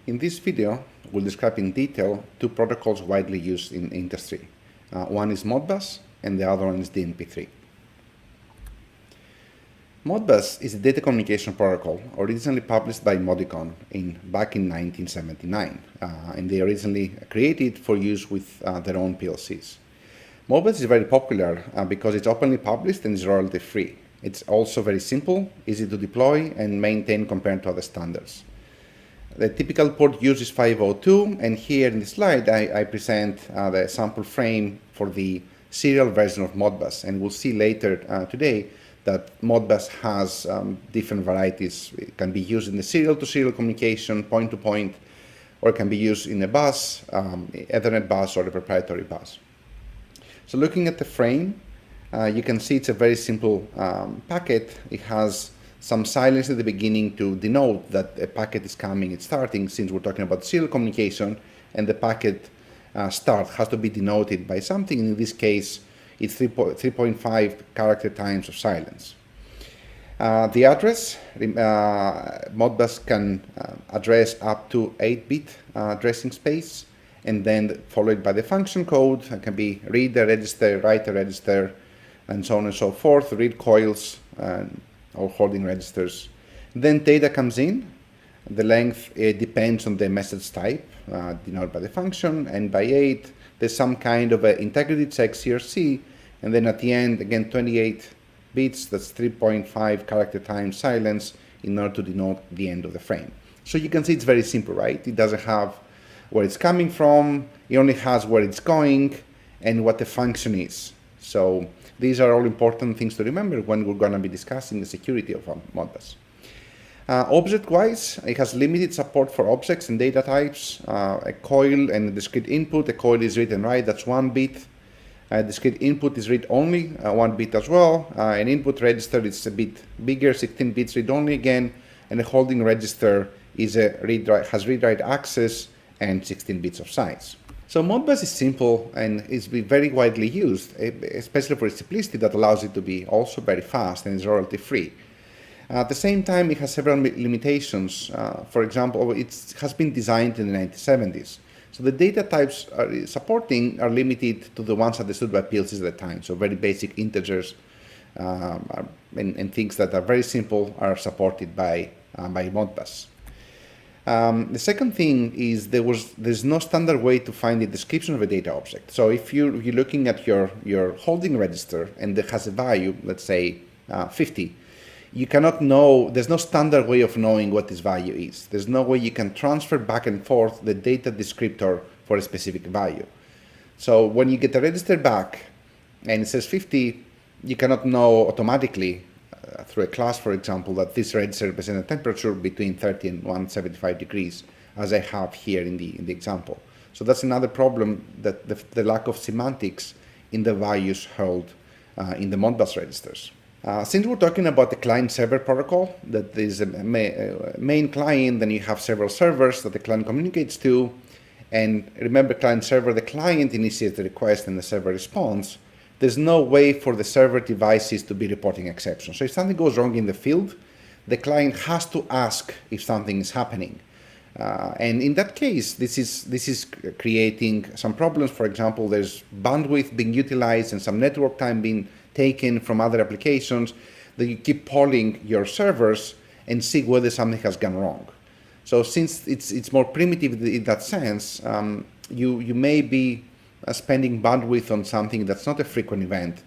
In this video, we'll describe in detail two protocols widely used in industry. One is Modbus and the other one is DNP3. Modbus is a data communication protocol originally published by Modicon back in 1979, and they originally created for use with their own PLCs. Modbus is very popular because it's openly published and is royalty free. It's also very simple, easy to deploy and maintain compared to other standards. The typical port used is 502, and here in the slide I present the sample frame for the serial version of Modbus, and we'll see later today that Modbus has different varieties. It can be used in the serial-to-serial communication, point-to-point, or it can be used in a bus, Ethernet bus, or a proprietary bus. So looking at the frame, you can see it's a very simple packet. It has some silence at the beginning to denote that a packet is coming, it's starting, since we're talking about serial communication, and the packet start has to be denoted by something. In this case, it's 3.5 character times of silence. The address, Modbus can address up to 8-bit addressing space, and then followed by the function code. It can be reader register, writer register, and so on and so forth, read coils, or holding registers. Then data comes in. The length depends on the message type, denoted by the function, and by 8, there's some kind of an integrity check, CRC, and then at the end, again, 28 bits, that's 3.5 character times silence in order to denote the end of the frame. So you can see it's very simple, right? It doesn't have where it's coming from, it only has where it's going and what the function is. So these are all important things to remember when we're going to be discussing the security of Modbus. Object-wise, it has limited support for objects and data types, a coil and a discrete input. A coil is read and write, that's 1 bit. Discrete input is read only, 1 bit as well. An input register is a bit bigger, 16 bits read only again, and a holding register is has read-write access and 16 bits of size. So Modbus is simple and is very widely used, especially for its simplicity that allows it to be also very fast and is royalty free. At the same time, it has several limitations. For example, it has been designed in the 1970s. So the data types supporting are limited to the ones understood by PLCs at the time. So very basic integers and things that are very simple are supported by Modbus. The second thing is there's no standard way to find the description of a data object. So if you're looking at your holding register and it has a value, let's say 50, you cannot know, there's no standard way of knowing what this value is. There's no way you can transfer back and forth the data descriptor for a specific value. So when you get the register back and it says 50, you cannot know automatically through a class, for example, that this register represents a temperature between 30 and 175 degrees, as I have here in the example. So that's another problem, that the lack of semantics in the values held in the Modbus registers. Since we're talking about the client-server protocol, that is a main client, then you have several servers that the client communicates to, and remember, client-server, the client initiates the request and the server responds. There's no way for the server devices to be reporting exceptions. So if something goes wrong in the field, the client has to ask if something is happening. And in that case, this is creating some problems. For example, there's bandwidth being utilized and some network time being taken from other applications, that you keep polling your servers and see whether something has gone wrong. So since it's more primitive in that sense, you may be spending bandwidth on something that's not a frequent event,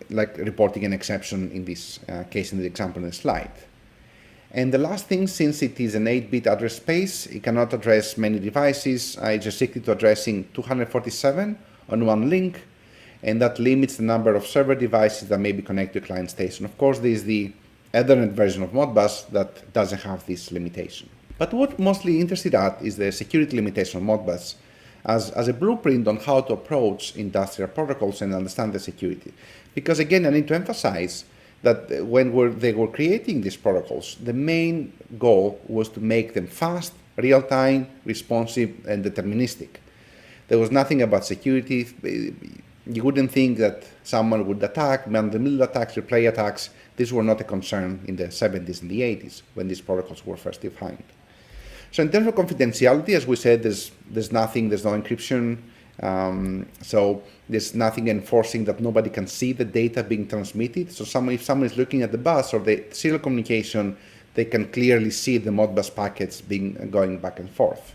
like reporting an exception in this case in the example in the slide. And the last thing, since it is an 8-bit address space, it cannot address many devices. It's restricted to addressing 247 on one link, and that limits the number of server devices that may be connected to client station. Of course, there is the Ethernet version of Modbus that doesn't have this limitation. But what mostly interested at is the security limitation of Modbus as a blueprint on how to approach industrial protocols and understand the security. Because again, I need to emphasize that when they were creating these protocols, the main goal was to make them fast, real-time, responsive, and deterministic. There was nothing about security. You wouldn't think that someone would attack, man-in-the-middle attacks, replay attacks. These were not a concern in the 70s and the 80s when these protocols were first defined. So in terms of confidentiality, as we said, there's nothing, there's no encryption. So there's nothing enforcing that nobody can see the data being transmitted. So if someone is looking at the bus or the serial communication, they can clearly see the Modbus packets going back and forth.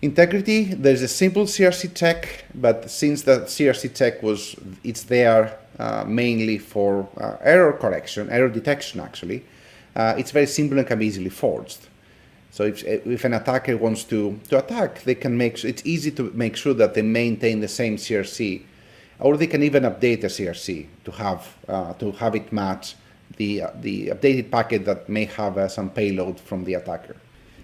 Integrity, there's a simple CRC check, but since the CRC check it's there mainly for error correction, error detection actually, it's very simple and can be easily forged. So if an attacker wants to attack, they can it's easy to make sure that they maintain the same CRC, or they can even update the CRC to have it match the updated packet that may have some payload from the attacker.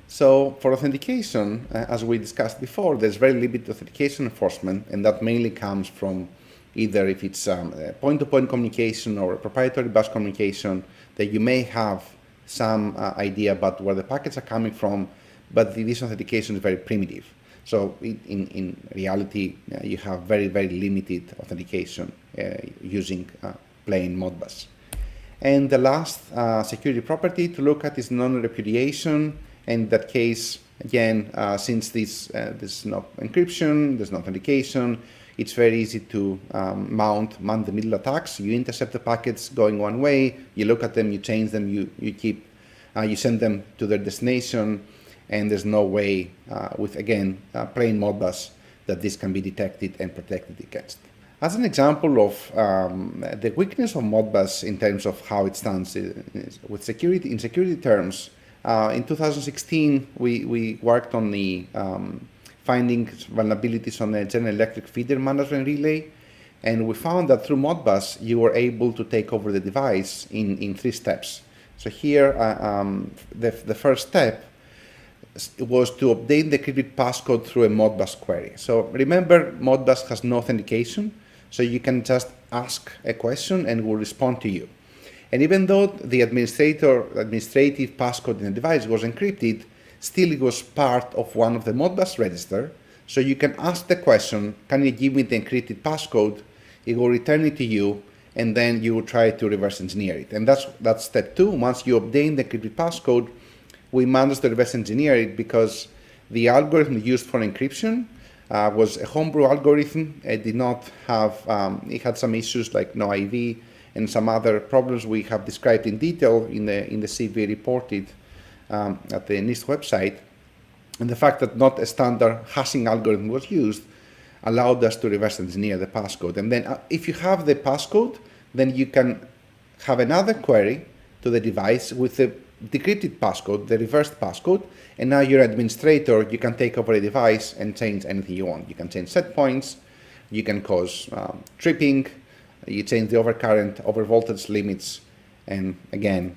So for authentication, as we discussed before, there's very limited authentication enforcement, and that mainly comes from either if it's point-to-point communication or proprietary bus communication, that you may have some idea about where the packets are coming from, but this authentication is very primitive. So in reality, you have very, very limited authentication using plain Modbus. And the last security property to look at is non-repudiation. And in that case, again, since there's no encryption, there's no authentication, it's very easy to mount man-in-the-middle attacks. You intercept the packets going one way, you look at them, you change them, you send them to their destination, and there's no way with, again, plain Modbus that this can be detected and protected against. As an example of the weakness of Modbus in terms of how it stands with security, in security terms, in 2016, we worked on the finding vulnerabilities on the General Electric feeder management relay, and we found that through Modbus, you were able to take over the device in 3 steps. So here, the first step was to obtain the encrypted passcode through a Modbus query. So remember, Modbus has no authentication, so you can just ask a question and it will respond to you. And even though the administrative passcode in the device was encrypted, still it was part of one of the Modbus register. So you can ask the question, can you give me the encrypted passcode? It will return it to you, and then you will try to reverse engineer it. And that's step 2. Once you obtain the encrypted passcode, we managed to reverse engineer it because the algorithm used for encryption was a homebrew algorithm. It did not have, it had some issues like no IV, and some other problems we have described in detail in the CV reported at the NIST website. And the fact that not a standard hashing algorithm was used allowed us to reverse engineer the passcode. And then if you have the passcode, then you can have another query to the device with the decrypted passcode, the reversed passcode, and now you're an administrator, you can take over a device and change anything you want. You can change set points, you can cause tripping, you change the overcurrent, overvoltage limits, and again,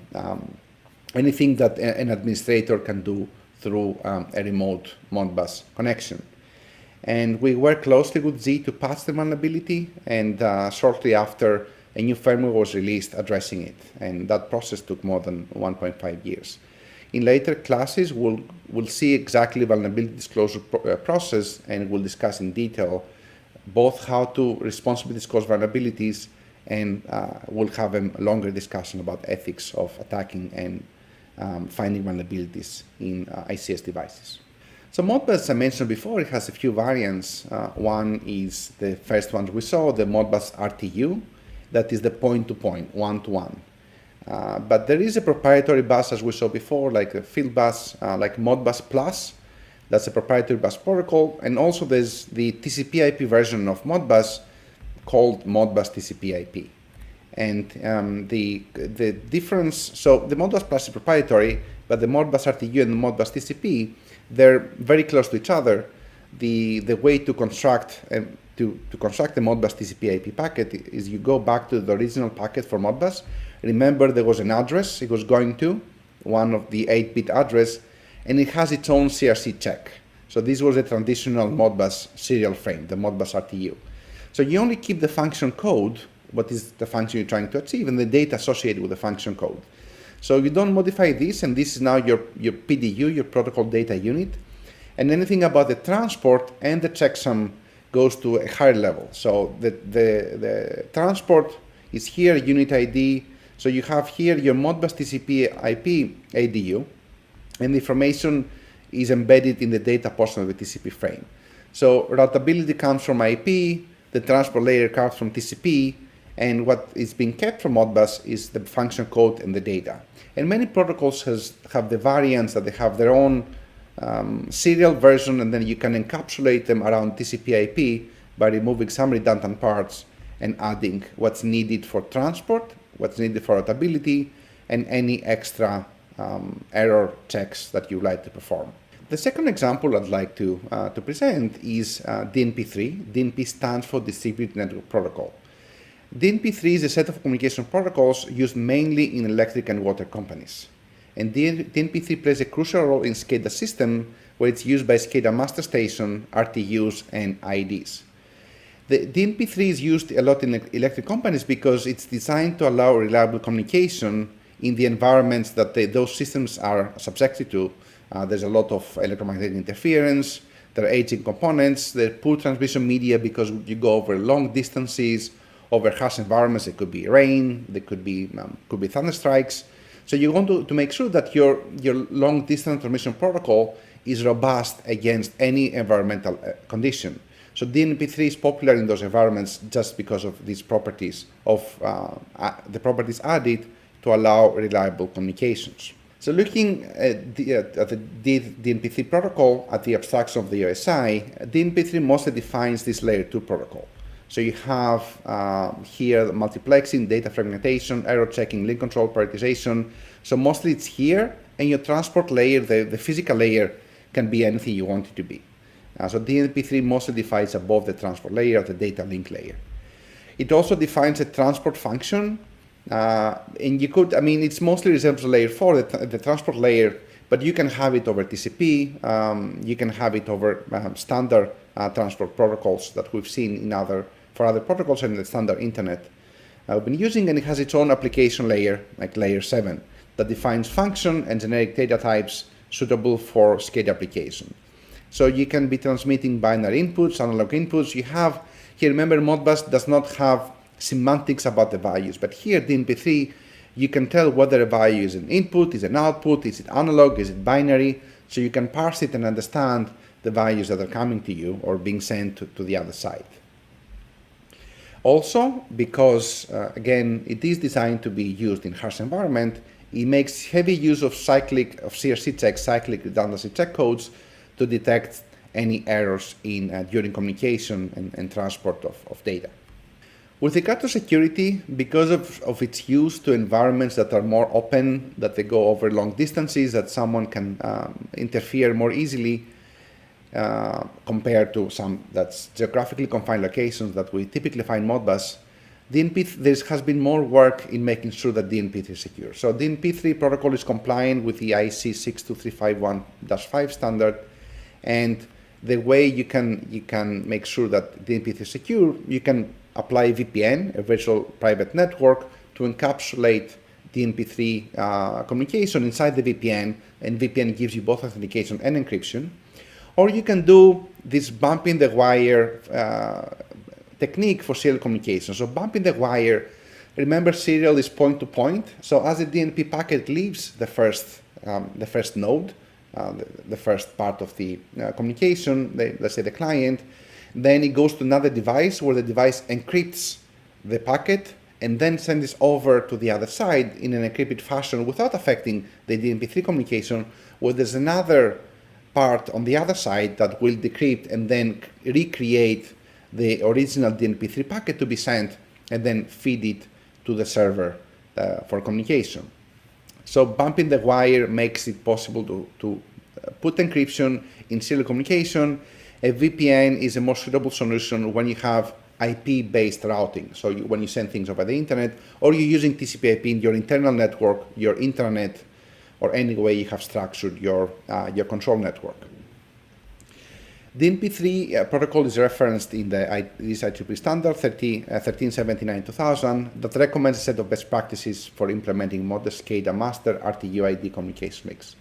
anything that an administrator can do through a remote Modbus connection. And we worked closely with Z to patch the vulnerability, and shortly after, a new firmware was released addressing it, and that process took more than 1.5 years. In later classes, we'll see exactly vulnerability disclosure process, and we'll discuss in detail both how to responsibly disclose vulnerabilities, and we'll have a longer discussion about ethics of attacking and finding vulnerabilities in ICS devices. So Modbus, as I mentioned before, it has a few variants. One is the first one we saw, the Modbus RTU, that is the point-to-point, one-to-one. But there is a proprietary bus, as we saw before, like a field bus, like Modbus Plus. That's a proprietary bus protocol. And also there's the TCP/IP version of Modbus called Modbus TCP/IP. And the difference, so the Modbus Plus is proprietary, but the Modbus RTU and the Modbus TCP, they're very close to each other. The way to construct to construct the Modbus TCP/IP packet is you go back to the original packet for Modbus. Remember, there was an address it was going to, one of the 8-bit address, and it has its own CRC check. So this was a traditional Modbus serial frame, the Modbus RTU. So you only keep the function code, what is the function you're trying to achieve, and the data associated with the function code. So you don't modify this, and this is now your PDU, your protocol data unit, and anything about the transport and the checksum goes to a higher level. So the transport is here, unit ID. So you have here your Modbus TCP/IP ADU, and the information is embedded in the data portion of the TCP frame. So routability comes from IP, the transport layer comes from TCP, and what is being kept from Modbus is the function code and the data. And many protocols have the variants that they have their own serial version, and then you can encapsulate them around TCP IP by removing some redundant parts and adding what's needed for transport, what's needed for routability, and any extra error checks that you like to perform. The second example I'd like to present is DNP3. DNP stands for Distributed Network Protocol. DNP3 is a set of communication protocols used mainly in electric and water companies. And DNP3 plays a crucial role in SCADA system where it's used by SCADA master station, RTUs, and IDs. The DNP3 is used a lot in electric companies because it's designed to allow reliable communication in the environments that those systems are subjected to. There's a lot of electromagnetic interference, there are aging components, there are poor transmission media because you go over long distances, over harsh environments. It could be rain, there could be thunderstrikes. So you want to make sure that your long distance transmission protocol is robust against any environmental condition. So DNP3 is popular in those environments just because of these properties of the properties added to allow reliable communications. So looking at the DNP3 protocol at the abstraction of the OSI, DNP3 mostly defines this layer 2 protocol. So you have here multiplexing, data fragmentation, error checking, link control, prioritization. So mostly it's here, and your transport layer, the physical layer, can be anything you want it to be. So DNP3 mostly defines above the transport layer, the data link layer. It also defines a transport function, and you could, it's mostly resembles layer 4, the transport layer, but you can have it over TCP, you can have it over standard transport protocols that we've seen for other protocols and the standard internet we've been using, and it has its own application layer, like layer 7, that defines function and generic data types suitable for SCADA application. So you can be transmitting binary inputs, analog inputs. You have, here remember Modbus does not have semantics about the values, but here DNP3, you can tell whether a value is an input, is an output, is it analog, is it binary, so you can parse it and understand the values that are coming to you or being sent to the other side. Also, because again, it is designed to be used in harsh environment, it makes heavy use of CRC checks, cyclic redundancy check codes, to detect any errors during communication and transport of data. With regard to security, because of its use to environments that are more open, that they go over long distances, that someone can interfere more easily compared to some that's geographically confined locations that we typically find Modbus, there has been more work in making sure that DNP3 is secure. So DNP3 protocol is compliant with the IEC 62351-5 standard, and the way you can make sure that DNP3 is secure, you can apply VPN, a virtual private network, to encapsulate DNP3 communication inside the VPN, and VPN gives you both authentication and encryption. Or you can do this bumping the wire technique for serial communication. So bumping the wire, remember serial is point to point. So as the DNP packet leaves the first node, the first part of the communication, let's say the client, then it goes to another device where the device encrypts the packet and then sends it over to the other side in an encrypted fashion without affecting the DNP3 communication, where there's another part on the other side that will decrypt and then recreate the original DNP3 packet to be sent and then feed it to the server for communication. So bumping the wire makes it possible to put encryption in serial communication. A VPN is a more suitable solution when you have IP-based routing. So when you send things over the internet, or you're using TCP/IP in your internal network, your intranet, or any way you have structured your control network. DNP3 protocol is referenced in this IEEE standard 1379-2000 that recommends a set of best practices for implementing Modbus SCADA master RTU ID communication mix.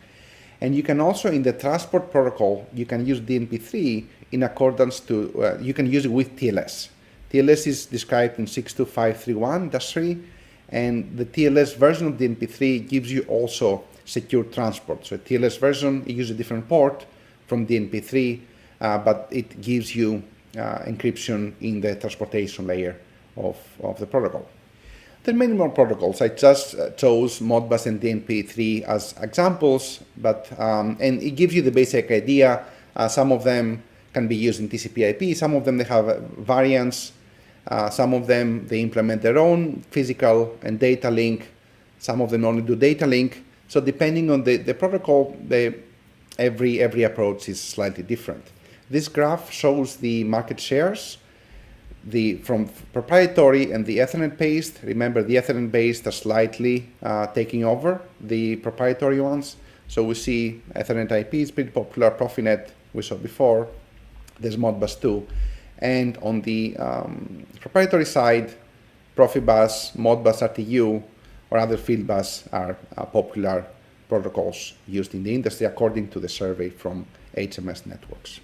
And you can also, in the transport protocol, you can use DNP3 in accordance to, you can use it with TLS. TLS is described in 62531-3, and the TLS version of DNP3 gives you also secure transport. So a TLS version, it uses a different port from DNP3, but it gives you encryption in the transportation layer of the protocol. There are many more protocols. I just chose Modbus and DNP3 as examples, but and it gives you the basic idea. Some of them can be used in TCP/IP. Some of them they have variants. Some of them they implement their own physical and data link. Some of them only do data link. So depending on the protocol, every approach is slightly different. This graph shows the market shares from proprietary and the Ethernet-based. Remember, the Ethernet-based are slightly taking over the proprietary ones. So we see Ethernet IP is pretty popular. Profinet we saw before. There's Modbus 2. And on the proprietary side, Profibus, Modbus RTU, or other Fieldbus are popular protocols used in the industry according to the survey from HMS Networks.